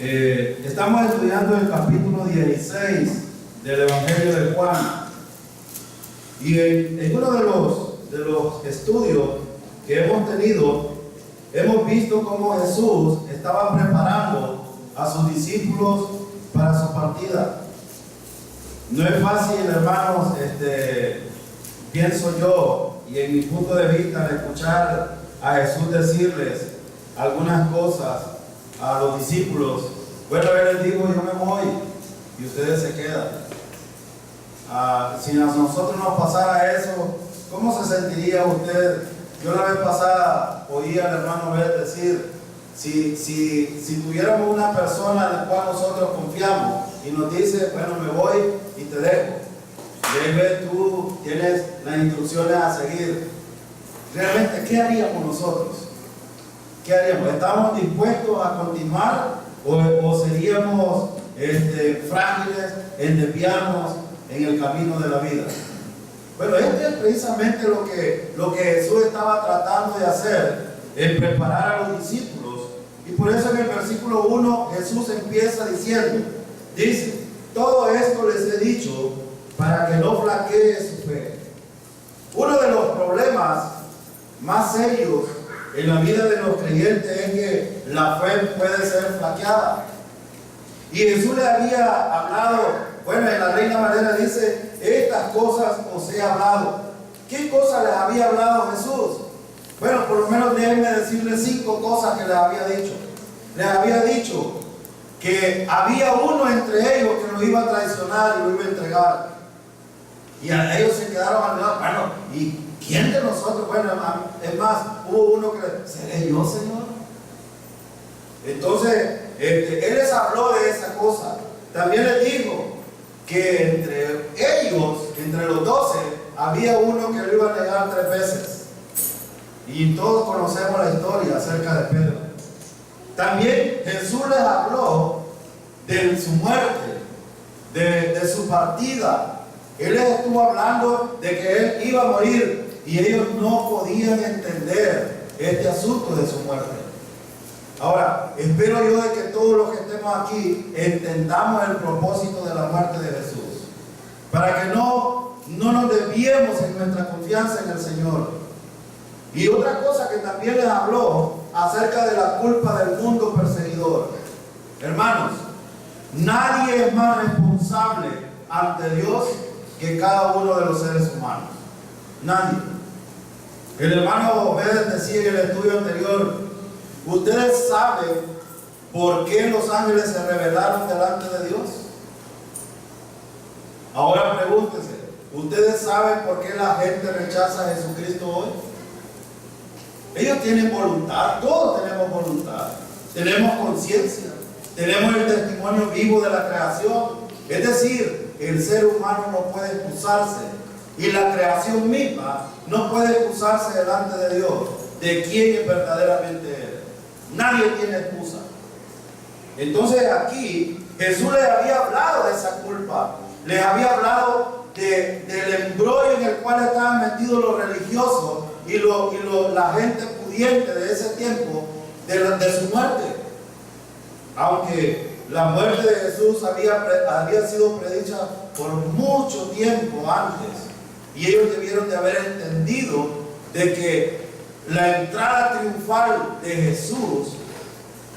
Estamos estudiando el capítulo 16 del Evangelio de Juan. Y en uno de los estudios que hemos tenido, hemos visto cómo Jesús estaba preparando a sus discípulos para su partida. No es fácil, hermanos, pienso yo, y en mi punto de vista, al escuchar a Jesús decirles algunas cosas a los discípulos. Bueno, Él les dijo: yo me voy y ustedes se quedan. Si a nosotros nos pasara eso, ¿cómo se sentiría usted? Yo la vez pasada oí al hermano Bel decir: si tuviéramos una persona en la cual nosotros confiamos y nos dice: bueno, me voy y te dejo, David, tú tienes las instrucciones a seguir, realmente, ¿qué haríamos nosotros? ¿Qué haríamos? ¿Estamos dispuestos a continuar o seríamos frágiles en desviarnos en el camino de la vida? Bueno, es precisamente lo que Jesús estaba tratando de hacer, en preparar a los discípulos. Y por eso en el versículo 1 Jesús empieza diciendo, dice: todo esto les he dicho para que no flaquee su fe. Uno de los problemas más serios en la vida de los creyentes es que la fe puede ser flaqueada. Y Jesús le había hablado, bueno, en la Reina Valera dice: estas cosas os he hablado. ¿Qué cosas les había hablado Jesús? Bueno, por lo menos déjenme decirles 5 cosas que les había dicho. Les había dicho que había uno entre ellos que lo iba a traicionar y lo iba a entregar. Y a ellos se quedaron al lado. Bueno, ¿y quién de nosotros? Bueno, es más, hubo uno que le, ¿seré yo, Señor? Entonces, Él les habló de esa cosa. También les dijo que entre ellos, entre los 12, había uno que lo iba a negar 3 veces. Y todos conocemos la historia acerca de Pedro. También Jesús les habló de su muerte, de su partida. Él les estuvo hablando de que Él iba a morir y ellos no podían entender este asunto de su muerte. Ahora, espero yo de que todos los que estemos aquí entendamos el propósito de la muerte de Jesús, para que no nos desviemos en nuestra confianza en el Señor. Y otra cosa que también les habló acerca de la culpa del mundo perseguidor. Hermanos, nadie es más responsable ante Dios que cada uno de los seres humanos. Nadie. El hermano Obed decía en el estudio anterior: ¿ustedes saben por qué los ángeles se rebelaron delante de Dios? Ahora pregúntense: ¿ustedes saben por qué la gente rechaza a Jesucristo hoy? Ellos tienen voluntad, todos tenemos voluntad, tenemos conciencia, tenemos el testimonio vivo de la creación. Es decir, el ser humano no puede excusarse, y la creación misma no puede excusarse delante de Dios de quién es verdaderamente Él. Nadie tiene excusa. Entonces aquí Jesús les había hablado de esa culpa, les había hablado del embrollo en el cual estaban metidos los religiosos y la gente pudiente de ese tiempo, de su muerte. Aunque la muerte de Jesús había sido predicha por mucho tiempo antes, y ellos debieron de haber entendido de que la entrada triunfal de Jesús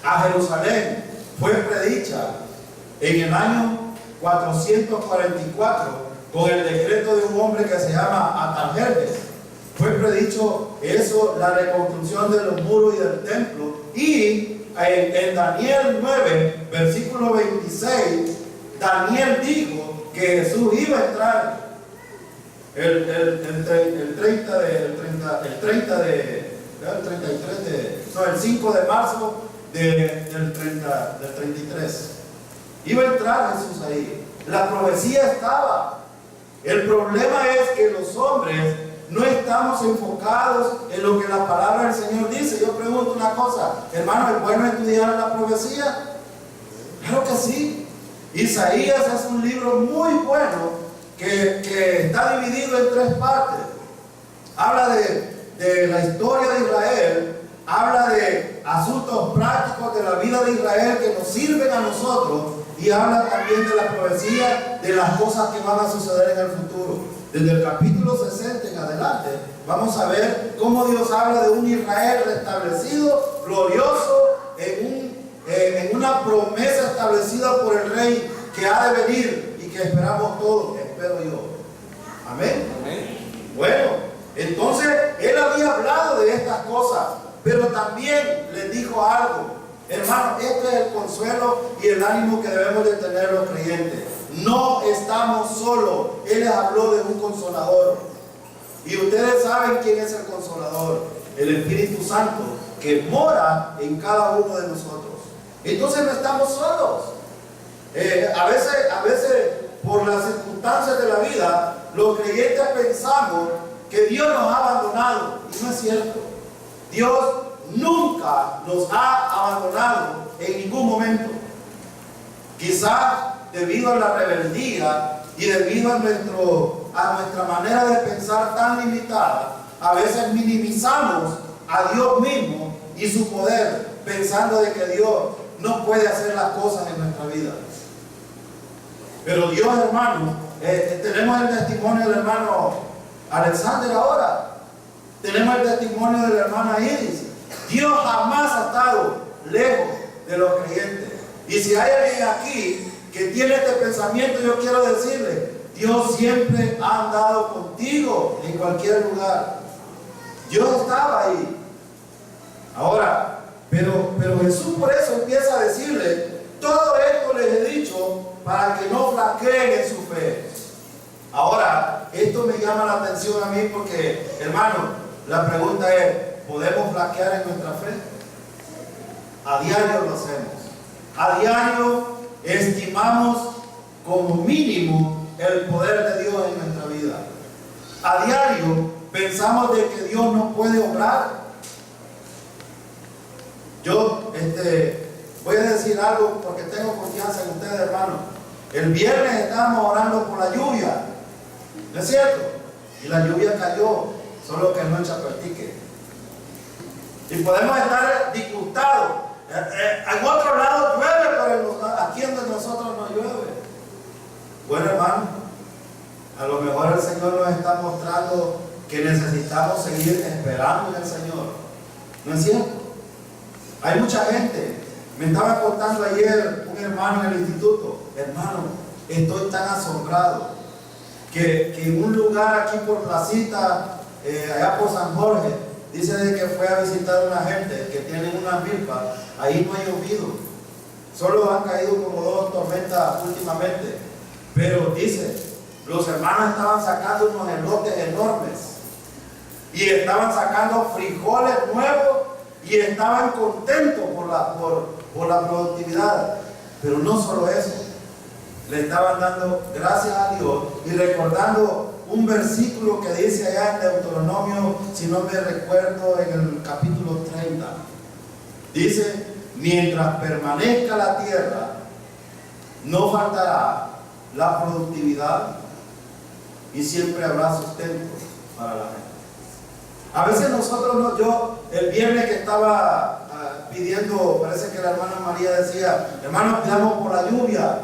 a Jerusalén fue predicha en el año 444 con el decreto de un hombre que se llama Artajerjes. Fue predicho eso, la reconstrucción de los muros y del templo. Y en Daniel 9, versículo 26, Daniel dijo que Jesús iba a entrar el 5 de marzo del 33. Iba a entrar Jesús ahí. La profecía estaba. El problema es que los hombres no estamos enfocados en lo que la palabra del Señor dice. Yo pregunto una cosa, hermano, ¿es bueno estudiar la profecía? Claro que sí. Isaías es un libro muy bueno que está dividido en 3 partes. Habla de la historia de Israel, habla de asuntos prácticos de la vida de Israel que nos sirven a nosotros, y habla también de la profecía de las cosas que van a suceder en el futuro. Desde el capítulo 60 en adelante vamos a ver cómo Dios habla de un Israel restablecido, glorioso, en una promesa establecida por el Rey que ha de venir y que esperamos todos, espero yo. Amén. Amén. Bueno, entonces él había hablado de estas cosas, pero también les dijo algo. Hermano, este es el consuelo y el ánimo que debemos de tener los creyentes. No estamos solos. Él les habló de un consolador. Y ustedes saben quién es el consolador. El Espíritu Santo, que mora en cada uno de nosotros. Entonces no estamos solos. A veces, por las circunstancias de la vida, los creyentes pensamos que Dios nos ha abandonado. Y no es cierto. Dios nunca nos ha abandonado en ningún momento. Quizás debido a la rebeldía y debido a nuestra manera de pensar tan limitada, a veces minimizamos a Dios mismo y su poder, pensando de que Dios no puede hacer las cosas en nuestra vida. Pero Dios, hermano, tenemos el testimonio del hermano Alexander ahora, tenemos el testimonio de la hermana Iris. Dios jamás ha estado lejos de los creyentes. Y si hay alguien aquí que tiene este pensamiento, yo quiero decirle, Dios siempre ha andado contigo en cualquier lugar. Dios estaba ahí. Ahora, pero Jesús por eso empieza a decirle, todo esto les he dicho para que no flaqueen en su fe. Ahora, esto me llama la atención a mí porque, hermano, la pregunta es, ¿podemos flaquear en nuestra fe? A diario lo hacemos. A diario estimamos como mínimo el poder de Dios en nuestra vida. A diario pensamos de que Dios no puede obrar. Yo voy a decir algo porque tengo confianza en ustedes, hermanos. El viernes estábamos orando por la lluvia, ¿no es cierto? Y la lluvia cayó, solo que no echa practique. Y podemos estar disgustados. En otro lado llueve, pero aquí donde nosotros no llueve. Bueno, hermano, a lo mejor el Señor nos está mostrando que necesitamos seguir esperando en el Señor. ¿No es cierto? Hay mucha gente. Me estaba contando ayer un hermano en el instituto. Hermano, estoy tan asombrado que en un lugar aquí por Placita, allá por San Jorge, dice de que fue a visitar a una gente que tiene una milpa. Ahí no ha llovido. Solo han caído como 2 tormentas últimamente. Pero dice, los hermanos estaban sacando unos elotes enormes. Y estaban sacando frijoles nuevos. Y estaban contentos por la productividad. Pero no solo eso. Le estaban dando gracias a Dios y recordando un versículo que dice allá en Deuteronomio, si no me recuerdo, en el capítulo 30. Dice, mientras permanezca la tierra, no faltará la productividad y siempre habrá sustento para la gente. A veces nosotros, el viernes que estaba pidiendo, parece que la hermana María decía, hermano, pidamos por la lluvia.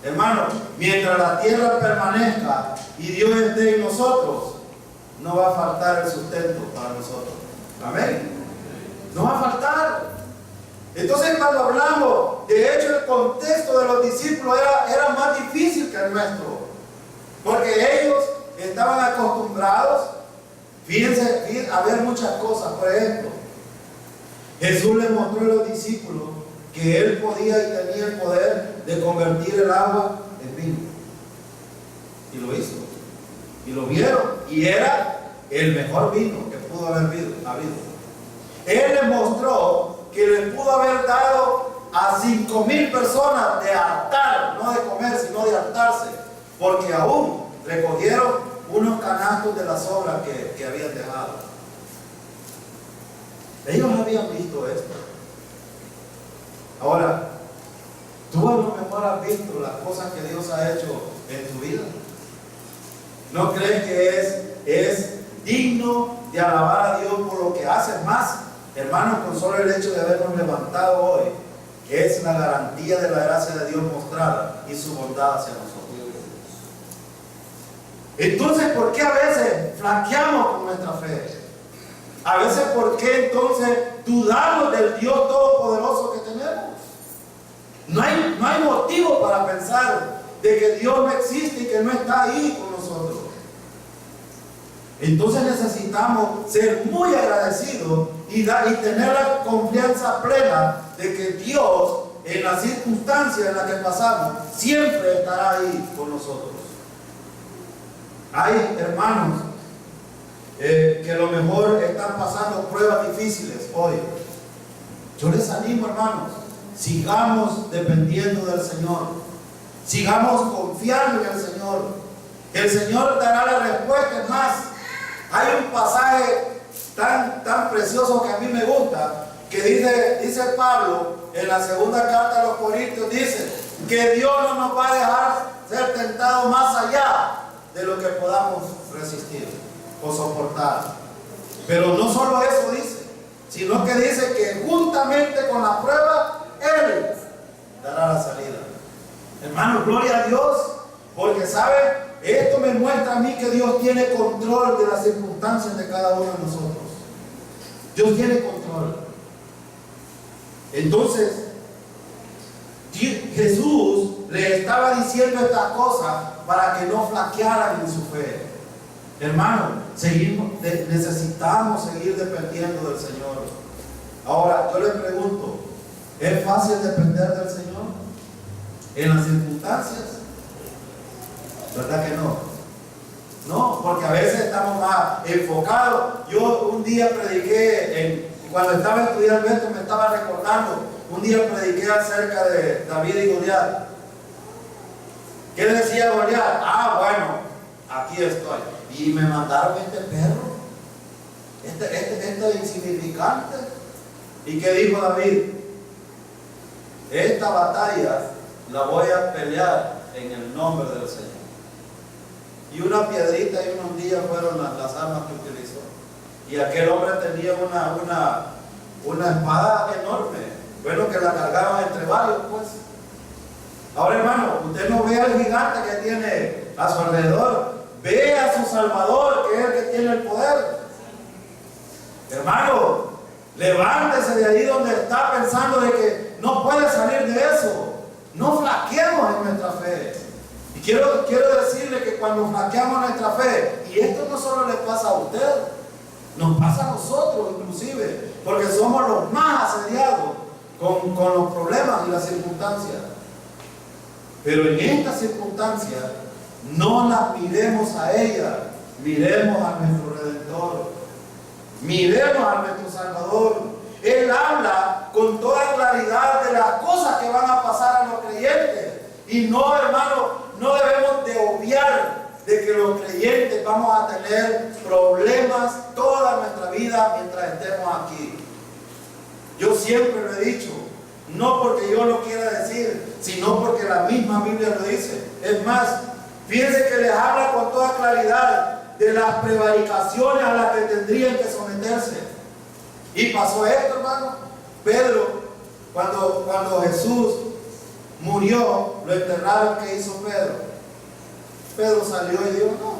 Hermano, mientras la tierra permanezca y Dios esté en nosotros, no va a faltar el sustento para nosotros. Amén. No va a faltar. Entonces, cuando hablamos, de hecho, el contexto de los discípulos era más difícil que el nuestro, porque ellos estaban acostumbrados, fíjense, a ver muchas cosas. Por ejemplo, Jesús les mostró a los discípulos que Él podía y tenía el poder de convertir el agua en vino. Y lo hizo. Y lo vieron. Y era el mejor vino que pudo haber habido. Él les mostró que le pudo haber dado a 5,000 personas de hartar, no de comer, sino de hartarse, porque aún recogieron unos canastos de las sobras que habían dejado. Ellos habían visto esto. Ahora, tú a lo mejor has visto las cosas que Dios ha hecho en tu vida. ¿No crees que es digno de alabar a Dios por lo que haces más Hermanos, con solo el hecho de habernos levantado hoy, es la garantía de la gracia de Dios mostrada y su bondad hacia nosotros. Entonces, ¿por qué a veces flaqueamos con nuestra fe? A veces, ¿por qué entonces dudamos del Dios todopoderoso que tenemos? No hay motivo para pensar de que Dios no existe y que no está ahí con nosotros. Entonces necesitamos ser muy agradecidos y tener la confianza plena de que Dios, en las circunstancias en las que pasamos, siempre estará ahí con nosotros. Hay hermanos que a lo mejor están pasando pruebas difíciles hoy. Yo les animo, hermanos, sigamos dependiendo del Señor, sigamos confiando en el Señor. El Señor dará la respuesta. Es más, hay un pasaje tan precioso que a mí me gusta, que dice Pablo en la segunda carta a los Corintios, dice que Dios no nos va a dejar ser tentados más allá de lo que podamos resistir o soportar. Pero no solo eso dice, sino que dice que juntamente con la prueba Él dará la salida. Hermano, gloria a Dios, porque sabe, esto me muestra a mí que Dios tiene control de las circunstancias de cada uno de nosotros. Dios tiene control. Entonces Jesús le estaba diciendo estas cosas para que no flaquearan en su fe. Hermano, necesitamos seguir dependiendo del Señor. Ahora, yo le pregunto, ¿es fácil depender del Señor en las circunstancias? ¿Verdad que no? No, porque a veces estamos más enfocados. Yo un día prediqué, cuando estaba estudiando esto me estaba recordando, un día prediqué acerca de David y Goliat. ¿Qué decía Goliat? Bueno, aquí estoy. Y me mandaron este perro, este insignificante. ¿Y qué dijo David? Esta batalla la voy a pelear en el nombre del Señor. Y una piedrita y una hundilla fueron las armas que utilizó. Y aquel hombre tenía una espada enorme. Bueno, que la cargaban entre varios, pues. Ahora, hermano, usted no ve al gigante que tiene a su alrededor. Ve a su Salvador, que es el que tiene el poder. Hermano, levántese de ahí donde está pensando de que no puede salir de eso. No flaqueemos en nuestra fe. Y quiero decirle que cuando flaqueamos nuestra fe, y esto no solo le pasa a usted, nos pasa a nosotros inclusive, porque somos los más asediados con los problemas y las circunstancias. Pero en estas circunstancias, no las miremos a ella, miremos a nuestro Redentor, miremos a nuestro Salvador. Él habla con toda claridad de las cosas que van a pasar a los creyentes. Y no, hermano, no debemos de obviar de que los creyentes vamos a tener problemas toda nuestra vida mientras estemos aquí. Yo siempre lo he dicho, no porque yo lo quiera decir, sino porque la misma Biblia lo dice. Es más, fíjense que les habla con toda claridad de las prevaricaciones a las que tendrían que someterse. Y pasó esto, hermano. Pedro, cuando Jesús murió, lo enterraron. ¿Qué hizo Pedro? Pedro salió y dijo: no,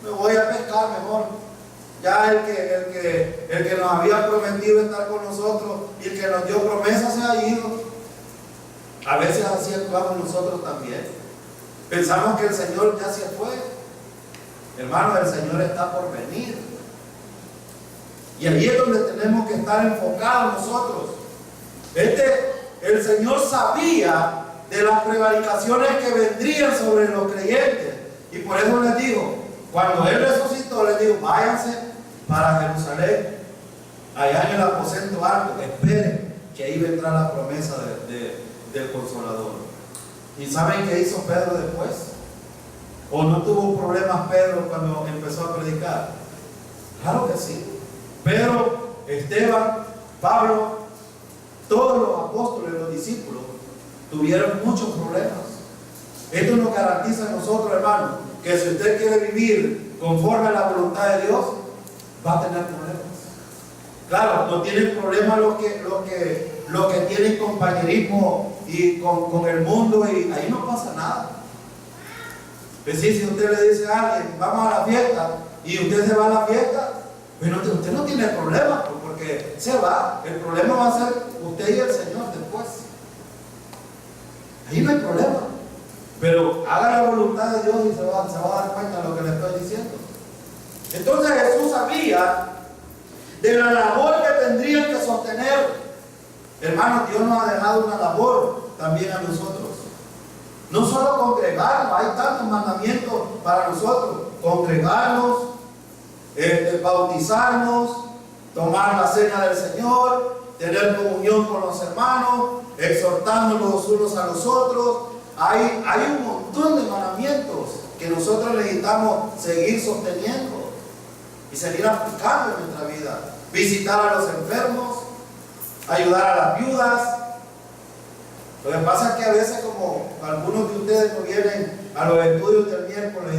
me voy a pescar mejor. Ya el que nos había prometido estar con nosotros y el que nos dio promesa se ha ido. A veces así actuamos nosotros también. Pensamos que el Señor ya se fue. Hermano, el Señor está por venir. Y allí es donde tenemos que estar enfocados nosotros. El Señor sabía de las prevaricaciones que vendrían sobre los creyentes. Y por eso les digo, cuando Él resucitó, les dijo: váyanse para Jerusalén, allá en el aposento alto, esperen que ahí vendrá la promesa del Consolador. ¿Y saben qué hizo Pedro después? ¿O no tuvo problemas Pedro cuando empezó a predicar? Claro que sí. Pedro, Esteban, Pablo, todos los apóstoles, los discípulos, tuvieron muchos problemas. Esto nos garantiza a nosotros, hermanos, que si usted quiere vivir conforme a la voluntad de Dios, va a tener problemas. Claro, no tienen problema los que tienen compañerismo y con el mundo, y ahí no pasa nada. Pues sí, si usted le dice a alguien, vamos a la fiesta, y usted se va a la fiesta, pues usted no tiene problema, porque se va. El problema va a ser usted y el Señor después. Ahí no hay problema. Pero haga la voluntad de Dios y se va a dar cuenta de lo que le estoy diciendo. Entonces Jesús sabía de la labor que tendrían que sostener. Hermanos, Dios nos ha dejado una labor también a nosotros. No solo congregarnos, hay tantos mandamientos para nosotros. Congregarnos, bautizarnos, tomar la cena del Señor, tener comunión con los hermanos, exhortarnos los unos a los otros. Hay un montón de mandamientos que nosotros necesitamos seguir sosteniendo y seguir aplicando en nuestra vida. Visitar a los enfermos, ayudar a las viudas. Lo que pasa es que a veces, como algunos de ustedes no vienen a los estudios del miércoles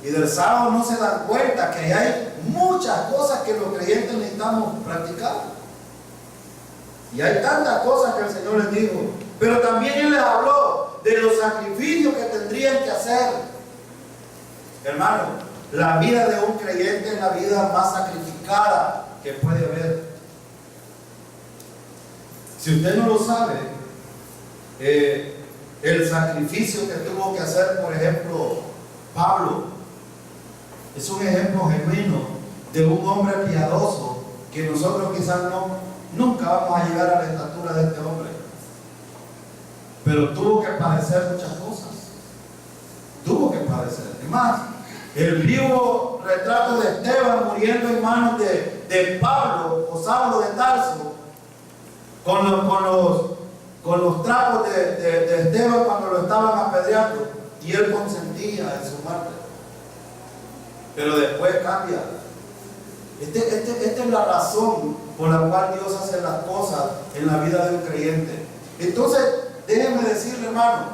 y del sábado, no se dan cuenta que hay muchas cosas que los creyentes necesitamos practicar. Y hay tantas cosas que el Señor les dijo. Pero también Él les habló de los sacrificios que tendrían que hacer. Hermano, la vida de un creyente es la vida más sacrificada que puede haber. Si usted no lo sabe, el sacrificio que tuvo que hacer, por ejemplo, Pablo, es un ejemplo genuino de un hombre piadoso que nosotros quizás nunca vamos a llegar a la estatura de este hombre. Pero tuvo que padecer muchas cosas. Tuvo que padecer. Además, el vivo retrato de Esteban muriendo en manos de Pablo o Saulo de Tarso, con los trapos de Esteban cuando lo estaban apedreando, y él consentía en su muerte. Pero después cambia. Esta es la razón por la cual Dios hace las cosas en la vida de un creyente. Entonces, déjenme decirle, hermano,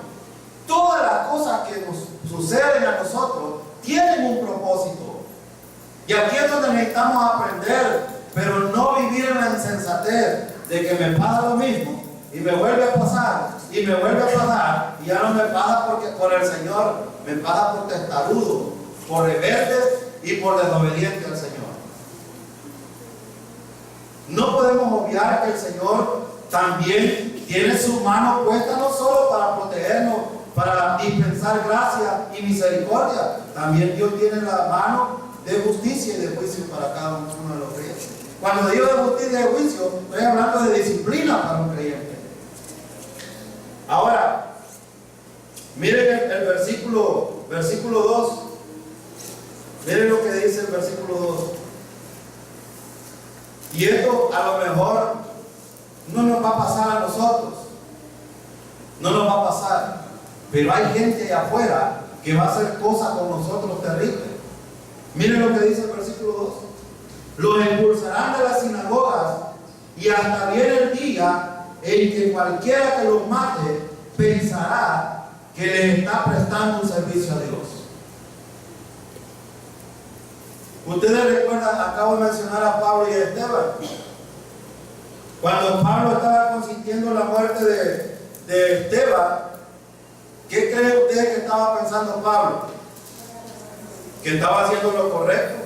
todas las cosas que nos suceden a nosotros tienen un propósito. Y aquí es donde necesitamos aprender, pero no vivir en la insensatez de que me pasa lo mismo y me vuelve a pasar y me vuelve a pasar, y ya no me pasa porque por el Señor, me pasa por testarudo, por rebelde y por desobediente al Señor. No podemos obviar que el Señor también tiene su mano puesta no solo para protegernos, para dispensar gracia y misericordia. También Dios tiene la mano de justicia y de juicio para cada uno de los creyentes. Cuando digo de justicia y de juicio, estoy hablando de disciplina para un creyente. Ahora, miren el versículo 2. Miren lo que dice el versículo 2. Y esto a lo mejor no nos va a pasar a nosotros. No nos va a pasar. Pero hay gente allá afuera que va a hacer cosas con nosotros terribles. Miren lo que dice el versículo 2. Los expulsarán de las sinagogas, y hasta viene el día en que cualquiera que los mate pensará que les está prestando un servicio a Dios. Ustedes recuerdan, acabo de mencionar a Pablo y a Esteban. Cuando Pablo estaba consintiendo la muerte de Esteban, ¿qué cree usted que estaba pensando Pablo? Que estaba haciendo lo correcto.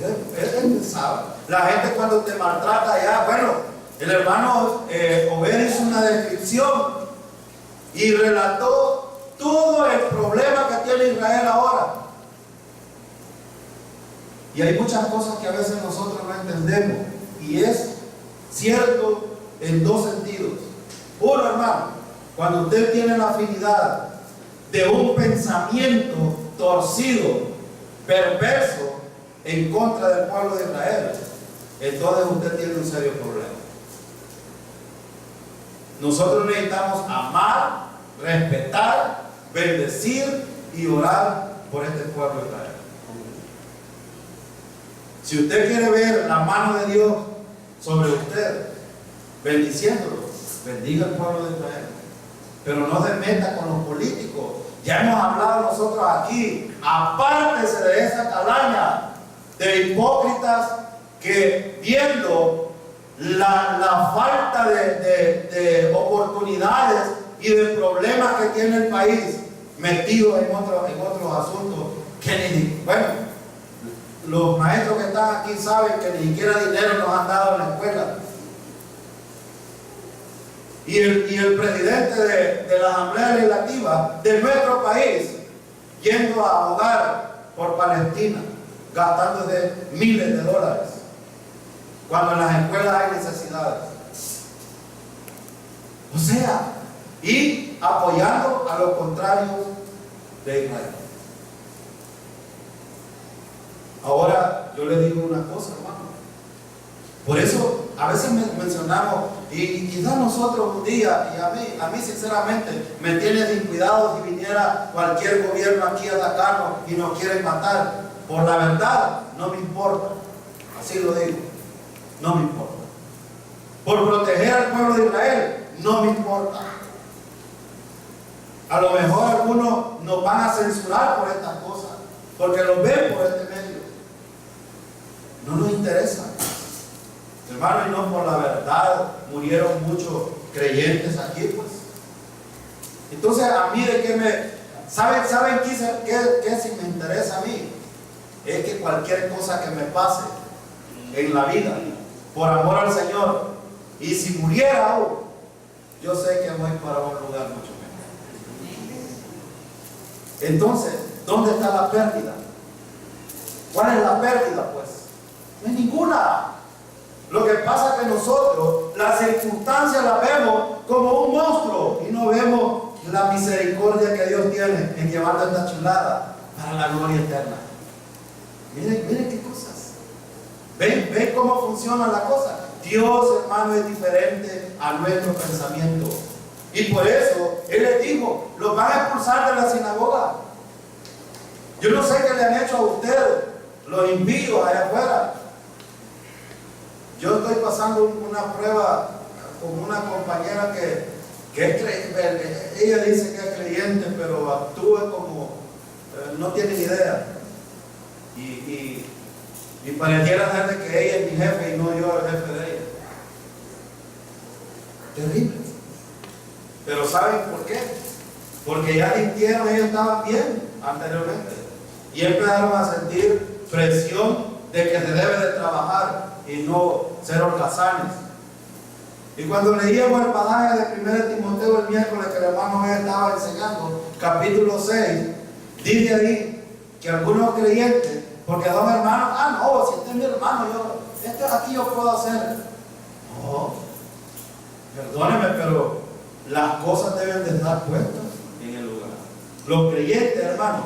Él pensaba. La gente cuando te maltrata ya, bueno, el hermano Obed hizo una descripción y relató todo el problema que tiene Israel ahora. Y hay muchas cosas que a veces nosotros no entendemos, y es cierto en dos sentidos. Uno, hermano, cuando usted tiene la afinidad de un pensamiento torcido, perverso, en contra del pueblo de Israel, entonces usted tiene un serio problema. Nosotros necesitamos amar, respetar, bendecir y orar por este pueblo de Israel. Si usted quiere ver la mano de Dios sobre usted, bendiciéndolo, bendiga al pueblo de Israel. Pero no se meta con los políticos. Ya hemos hablado nosotros aquí, apártese de esa calaña de hipócritas que viendo la falta de oportunidades y de problemas que tiene el país, metidos en otros asuntos, que ni, bueno, los maestros que están aquí saben que ni siquiera dinero nos han dado en la escuela. Y el presidente de la Asamblea Legislativa de nuestro país yendo a abogar por Palestina, gastándose miles de dólares, cuando en las escuelas hay necesidades. O sea, y apoyando a los contrarios de Israel. Ahora yo le digo una cosa, hermano. Por eso a veces mencionamos, y quizás nosotros un día, y a mí sinceramente me tiene sin cuidado si viniera cualquier gobierno aquí a atacarnos y nos quieren matar. Por la verdad, no me importa. Así lo digo, no me importa. Por proteger al pueblo de Israel, no me importa. A lo mejor algunos nos van a censurar por estas cosas, porque los ven por este medio. No nos interesa. Hermano, y no por la verdad murieron muchos creyentes aquí, pues. Entonces, a mí de qué me... ¿Saben qué si me interesa a mí? Es que cualquier cosa que me pase en la vida, por amor al Señor, y si muriera aún, yo sé que voy para un lugar mucho mejor. Entonces, ¿dónde está la pérdida? ¿Cuál es la pérdida, pues? No hay ninguna. Lo que pasa es que nosotros las circunstancias las vemos como un monstruo y no vemos la misericordia que Dios tiene en llevarnos esta chulada para la gloria eterna. Miren qué cosas. ¿Ven cómo funciona la cosa? Dios, hermano, es diferente a nuestro pensamiento. Y por eso Él les dijo, los van a expulsar de la sinagoga. Yo no sé qué le han hecho a ustedes, los impíos allá afuera. Yo estoy pasando una prueba con una compañera que es creyente. Ella dice que es creyente, pero actúa como no tiene ni idea. Y pareciera ser de que ella es mi jefe y no yo el jefe de ella. Terrible. Pero ¿saben por qué? Porque ya sintieron, ellos estaban bien anteriormente. Y empezaron a sentir presión de que se debe de trabajar y no ser holgazanes. Y cuando leíamos el pasaje de 1 Timoteo el miércoles que el hermano me estaba enseñando, capítulo 6, dice ahí que algunos creyentes, porque dos hermanos, no, si este es mi hermano, aquí yo puedo hacer. No, perdóneme, pero las cosas deben de estar puestas en el lugar. Los creyentes, hermano,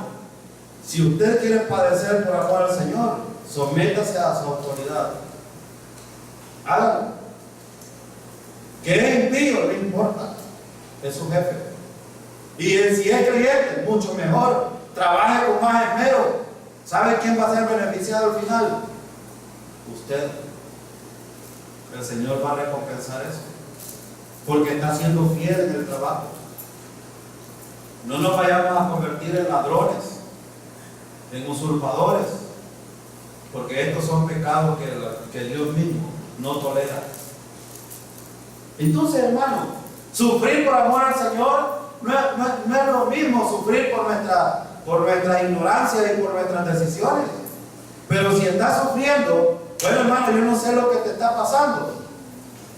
si usted quiere padecer por amor al Señor, sométase a su autoridad. Hágalo. Que es impío, no importa, es su jefe. Y si es creyente, mucho mejor. Trabaje con más esmero. ¿Sabe quién va a ser beneficiado al final? Usted. El Señor va a recompensar eso, porque está siendo fiel en el trabajo. No nos vayamos a convertir en ladrones, en usurpadores, porque estos son pecados que Dios mismo no tolera. Entonces, hermano, sufrir por amor al Señor no es lo mismo sufrir por nuestra ignorancia y por nuestras decisiones. Pero si estás sufriendo, bueno, hermano, yo no sé lo que te está pasando.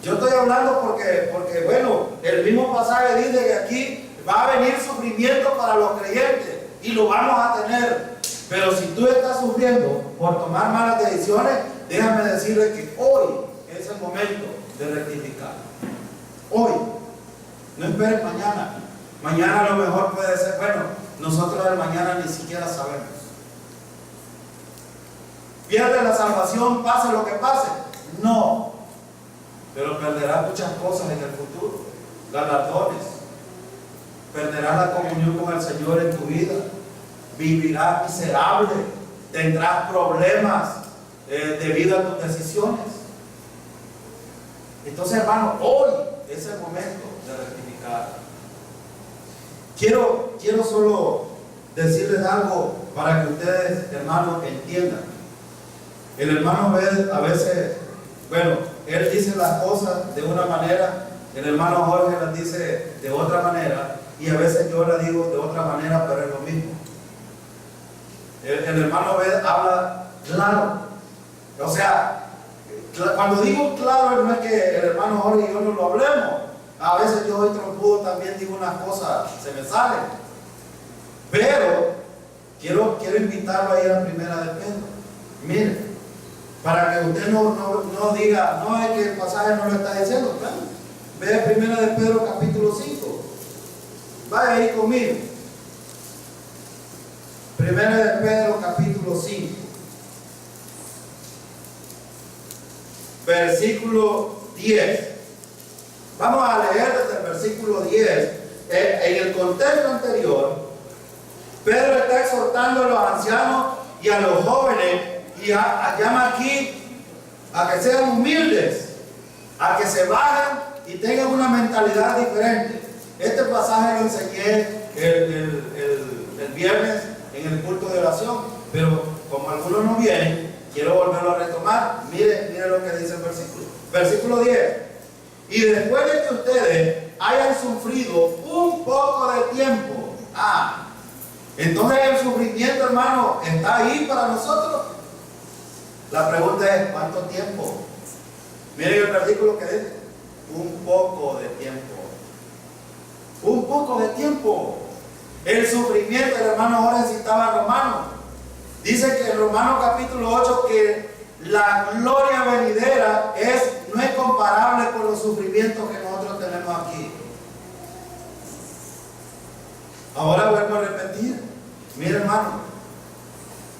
Yo estoy hablando porque bueno, el mismo pasaje dice que aquí va a venir sufrimiento para los creyentes y lo vamos a tener. Pero si tú estás sufriendo por tomar malas decisiones, déjame decirle que hoy es el momento de rectificar. Hoy. No esperes mañana. Mañana a lo mejor puede ser, bueno, nosotros del mañana ni siquiera sabemos. ¿Pierde la salvación, pase lo que pase? No. Pero perderás muchas cosas en el futuro. Galardones. Perderás la comunión con el Señor en tu vida. Vivirás miserable. Tendrás problemas debido a tus decisiones. Entonces, hermano, hoy es el momento de rectificar. Quiero solo decirles algo para que ustedes, hermanos, entiendan. El hermano Obed a veces, bueno, él dice las cosas de una manera, el hermano Jorge las dice de otra manera, y a veces yo las digo de otra manera, pero es lo mismo. El hermano Obed habla claro. O sea, cuando digo claro, no es que el hermano Jorge y yo no lo hablemos. A veces yo soy trompudo, también digo unas cosas, se me salen. Pero quiero invitarlo a ir a Primera de Pedro. Mire, para que usted no diga, no, es que el pasaje no lo está diciendo. Claro. Ve Primera de Pedro capítulo 5. Vaya ahí conmigo. Primera de Pedro capítulo 5. Versículo 10. Vamos a leer desde el versículo 10. En el contexto anterior, Pedro está exhortando a los ancianos y a los jóvenes y llama aquí a que sean humildes, a que se bajen y tengan una mentalidad diferente. Este pasaje lo enseñé el viernes en el culto de oración, pero como algunos no vienen, quiero volverlo a retomar. Mire lo que dice el versículo. Versículo 10. Y después de que ustedes hayan sufrido un poco de tiempo, entonces el sufrimiento, hermano, está ahí para nosotros. La pregunta es, ¿cuánto tiempo? Miren el versículo que dice, un poco de tiempo. Un poco de tiempo. El sufrimiento, el hermano ahora citaba a Romanos. Dice que en Romanos capítulo 8 que la gloria venidera no es comparable con los sufrimientos que nosotros tenemos aquí. Ahora vuelvo a repetir. Mire, hermano,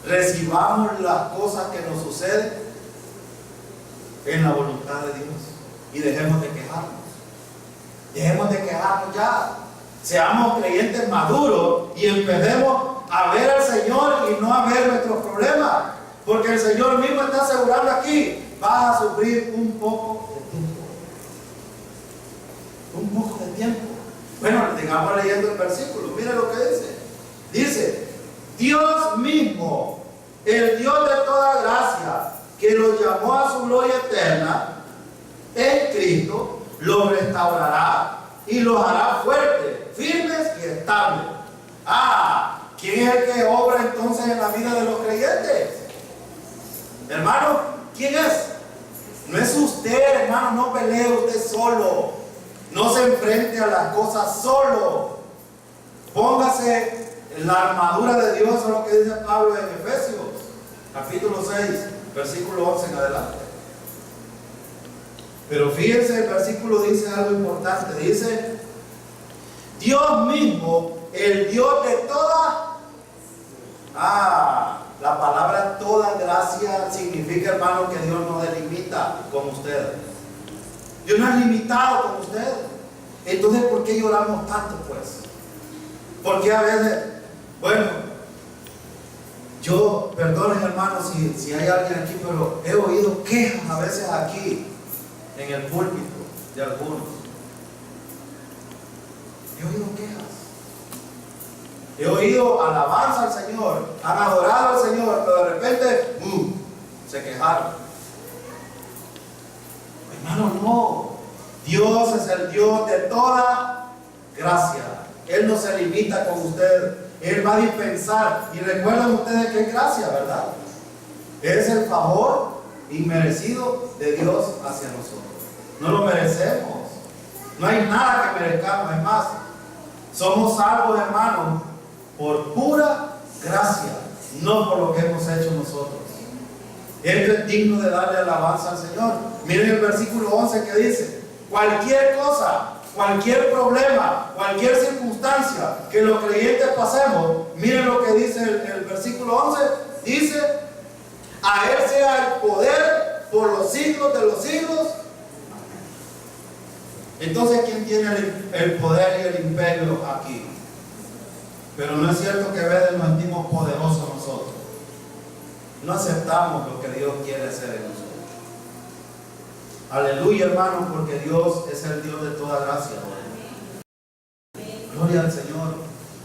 recibamos las cosas que nos suceden en la voluntad de Dios y dejemos de quejarnos. Dejemos de quejarnos ya. Seamos creyentes maduros y empecemos a ver al Señor y no a ver nuestros problemas. Porque el Señor mismo está asegurando aquí, vas a sufrir un poco de tiempo. Un poco de tiempo. Bueno, digamos leyendo el versículo, mire lo que dice. Dice, Dios mismo, el Dios de toda gracia, que los llamó a su gloria eterna en Cristo, los restaurará y los hará fuertes, firmes y estables. ¿Quién es el que obra entonces en la vida de los creyentes? Hermano, ¿quién es? No es usted, hermano, no pelee usted solo. No se enfrente a las cosas solo. Póngase la armadura de Dios, es lo que dice Pablo en Efesios, capítulo 6, versículo 11 en adelante. Pero fíjense, el versículo dice algo importante. Dice, Dios mismo, el Dios de toda... la palabra toda gracia significa, hermano, que Dios no delimita como usted. Dios no es limitado como usted. Entonces, ¿por qué lloramos tanto, pues? Porque a veces, bueno, yo, perdonen, hermano, si hay alguien aquí, pero he oído quejas a veces aquí, en el púlpito, de algunos. He oído quejas. He oído alabanza al Señor, han adorado al Señor, pero de repente, se quejaron. Hermano, no. Dios es el Dios de toda gracia. Él no se limita con usted. Él va a dispensar. Y recuerden ustedes que es gracia, ¿verdad? Es el favor inmerecido de Dios hacia nosotros. No lo merecemos. No hay nada que merezcamos. Es más, somos salvos, hermanos, por pura gracia, no por lo que hemos hecho nosotros. Esto es digno de darle alabanza al Señor. Miren el versículo 11 que dice, cualquier cosa, cualquier problema, cualquier circunstancia que los creyentes pasemos, miren lo que dice el versículo 11, dice, a Él sea el poder por los siglos de los siglos. Entonces, ¿quién tiene el poder y el imperio aquí? Pero no es cierto que a veces nos sentimos poderosos nosotros. No aceptamos lo que Dios quiere hacer en nosotros. Aleluya, hermanos, porque Dios es el Dios de toda gracia. Gloria al Señor.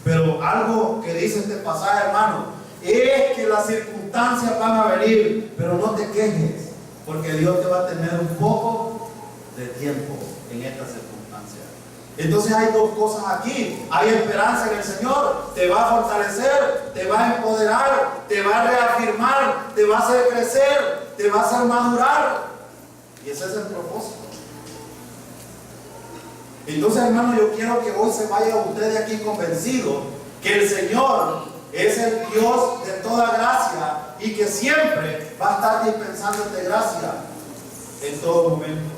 Pero algo que dice este pasaje, hermano, es que las circunstancias van a venir, pero no te quejes, porque Dios te va a tener un poco de tiempo en estas circunstancias. Entonces hay dos cosas aquí. Hay esperanza en el Señor, te va a fortalecer, te va a empoderar, te va a reafirmar, te va a hacer crecer, te va a hacer madurar. Y ese es el propósito. Entonces, hermano, yo quiero que hoy se vaya usted de aquí convencido que el Señor es el Dios de toda gracia y que siempre va a estar dispensándote gracia en todo momento.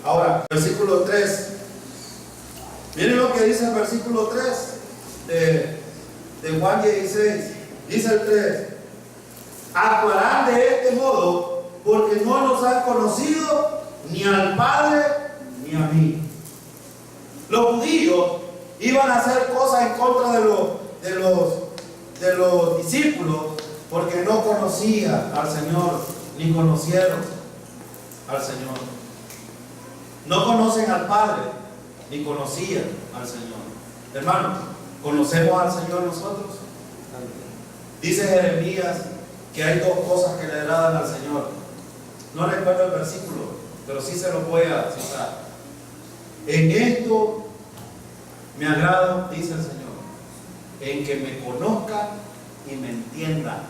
Ahora, versículo 3. Miren lo que dice el versículo 3 de Juan 16. Dice el 3: actuarán de este modo porque no nos han conocido ni al Padre ni a mí. Los judíos iban a hacer cosas en contra de los discípulos porque no conocían al Señor, ni conocieron al Señor. No conocen al Padre, ni conocían al Señor. Hermano, ¿conocemos al Señor nosotros? Dice Jeremías que hay dos cosas que le agradan al Señor. No recuerdo el versículo, pero sí se lo voy a citar. En esto me agrada, dice el Señor, en que me conozcan y me entiendan.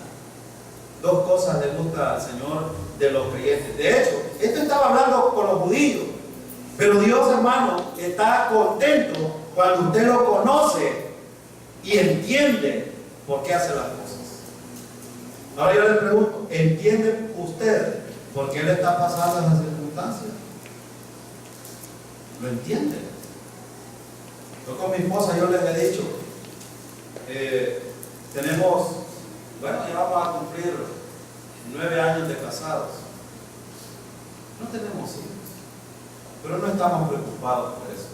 Dos cosas le gusta al Señor de los creyentes. De hecho, esto estaba hablando con los judíos, pero Dios, hermano, está contento cuando usted lo conoce y entiende por qué hace las cosas. Ahora yo le pregunto, ¿entiende usted por qué le está pasando las circunstancias? ¿Lo entiende? Yo con mi esposa, yo les he dicho, tenemos, bueno, ya vamos a cumplir 9 años de casados. No tenemos hijos, pero no estamos preocupados por eso.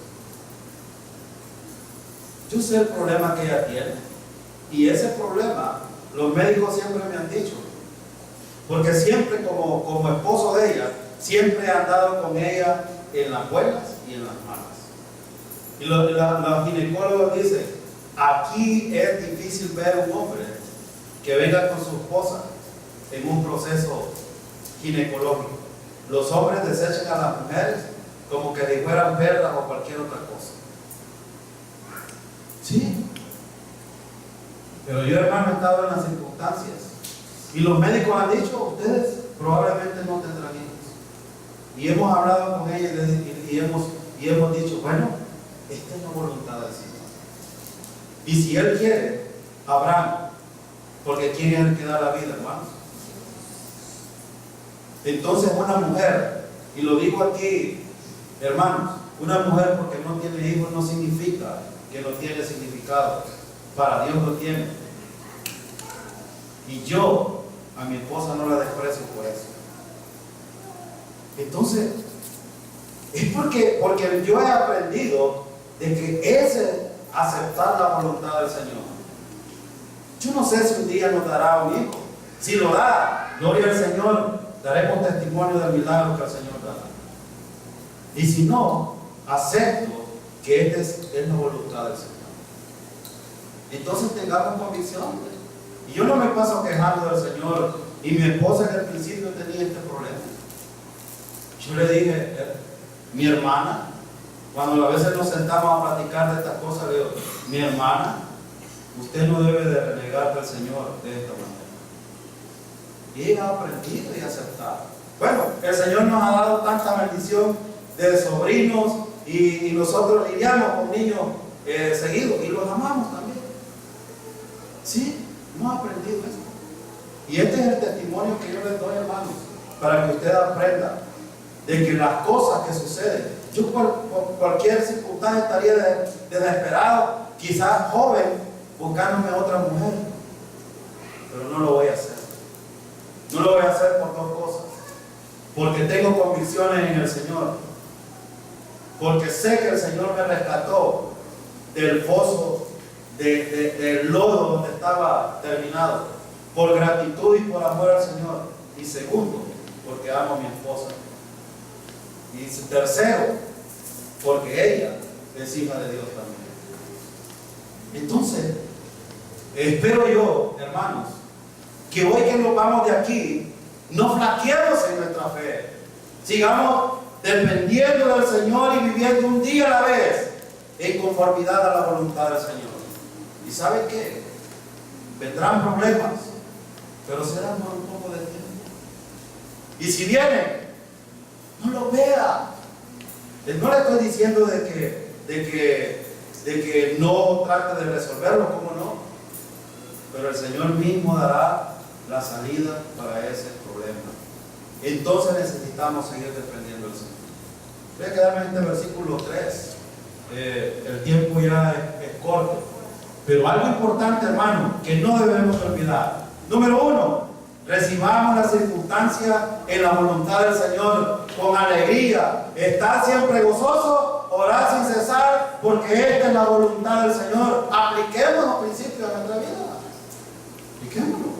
Yo sé el problema que ella tiene, y ese problema los médicos siempre me han dicho, porque siempre como esposo de ella, siempre he andado con ella en las buenas y en las malas. Y los ginecólogos dicen, aquí es difícil ver un hombre que venga con su esposa en un proceso ginecológico. Los hombres desechan a las mujeres como que si fueran perras o cualquier otra cosa. Sí. Pero yo, hermano, he estado en las circunstancias y los médicos han dicho, ustedes probablemente no tendrán hijos. Y hemos hablado con ella y hemos dicho, bueno, esta es la voluntad del Señor. Y si Él quiere, habrá, porque ¿quién es el que da la vida, hermanos? Entonces una mujer, y lo digo aquí, hermanos, una mujer porque no tiene hijos no significa que no tiene significado. Para Dios lo tiene. Y yo a mi esposa no la desprecio por eso. Entonces, es porque yo he aprendido de que es aceptar la voluntad del Señor. Yo no sé si un día nos dará un hijo. Si lo da, gloria al Señor, daremos testimonio del milagro que el Señor dará. Y si no, acepto que esta es la voluntad del Señor. Entonces tengamos convicción. Y yo no me paso quejando del Señor. Y mi esposa en el principio tenía este problema. Yo le dije, mi hermana, cuando a veces nos sentamos a platicar de estas cosas, le digo, mi hermana, usted no debe de renegar del Señor de esta manera. Y ella ha aprendido y aceptado. Bueno, el Señor nos ha dado tanta bendición de sobrinos y nosotros lidiamos con niños seguidos y los amamos también. Sí, hemos aprendido esto. Y este es el testimonio que yo les doy, hermanos, para que usted aprenda de que las cosas que suceden, yo por cualquier circunstancia estaría desesperado, quizás joven, buscándome otra mujer, pero no lo voy a hacer. No lo voy a hacer por dos cosas: porque tengo convicciones en el Señor, porque sé que el Señor me rescató del foso, del lodo donde estaba terminado, por gratitud y por amor al Señor. Y segundo, porque amo a mi esposa. Y tercero, porque ella es hija de Dios también. Entonces, espero yo, hermanos, que hoy que nos vamos de aquí, no flaqueemos en nuestra fe. Sigamos dependiendo del Señor y viviendo un día a la vez en conformidad a la voluntad del Señor. ¿Y saben qué? Vendrán problemas, pero serán por un poco de tiempo. Y si vienen, no lo vea. No le estoy diciendo de que no trate de resolverlo, ¿cómo no? Pero el Señor mismo dará la salida para ese problema. Entonces necesitamos seguir dependiendo del Señor. Voy a quedarme en este versículo 3. El tiempo ya es corto. Pero algo importante, hermano, que no debemos olvidar. Número 1, recibamos las circunstancias en la voluntad del Señor con alegría. Estar siempre gozoso, orar sin cesar, porque esta es la voluntad del Señor. Apliquemos los principios de nuestra vida. Apliquémoslo.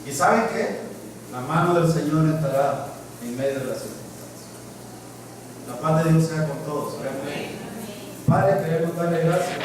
¿Y saben qué? La mano del Señor estará en medio de las circunstancias. La paz de Dios sea con todos. Amén. Padre, queremos darle gracias.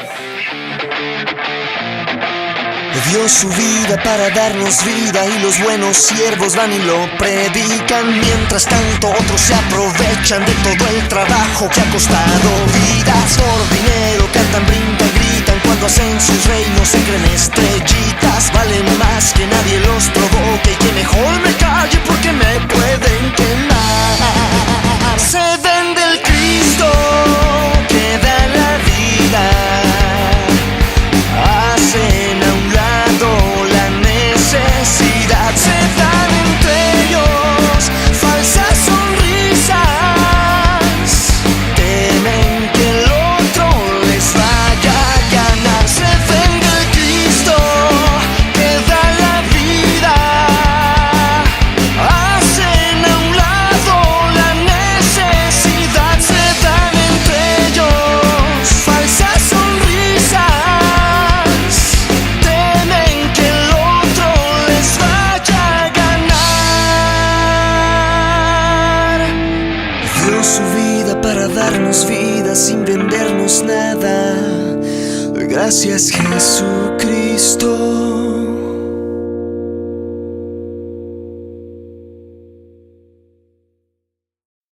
Dio su vida para darnos vida y los buenos siervos van y lo predican. Mientras tanto otros se aprovechan de todo el trabajo que ha costado vidas. Por dinero cantan, brincan, gritan, cuando hacen sus reinos se creen estrellitas. Valen más que nadie los provoque y que mejor me calle porque me pueden quemar. Se vende el Cristo que da la vida. Hacen a un lado la necesidad, se dan entre ellos falsas sonrisas, temen que el otro les vaya a ganar. Se vende el Cristo que da la vida, hacen a un lado la necesidad, se dan entre ellos falsas sonrisas. Su vida para darnos vida sin vendernos nada. Gracias, Jesucristo.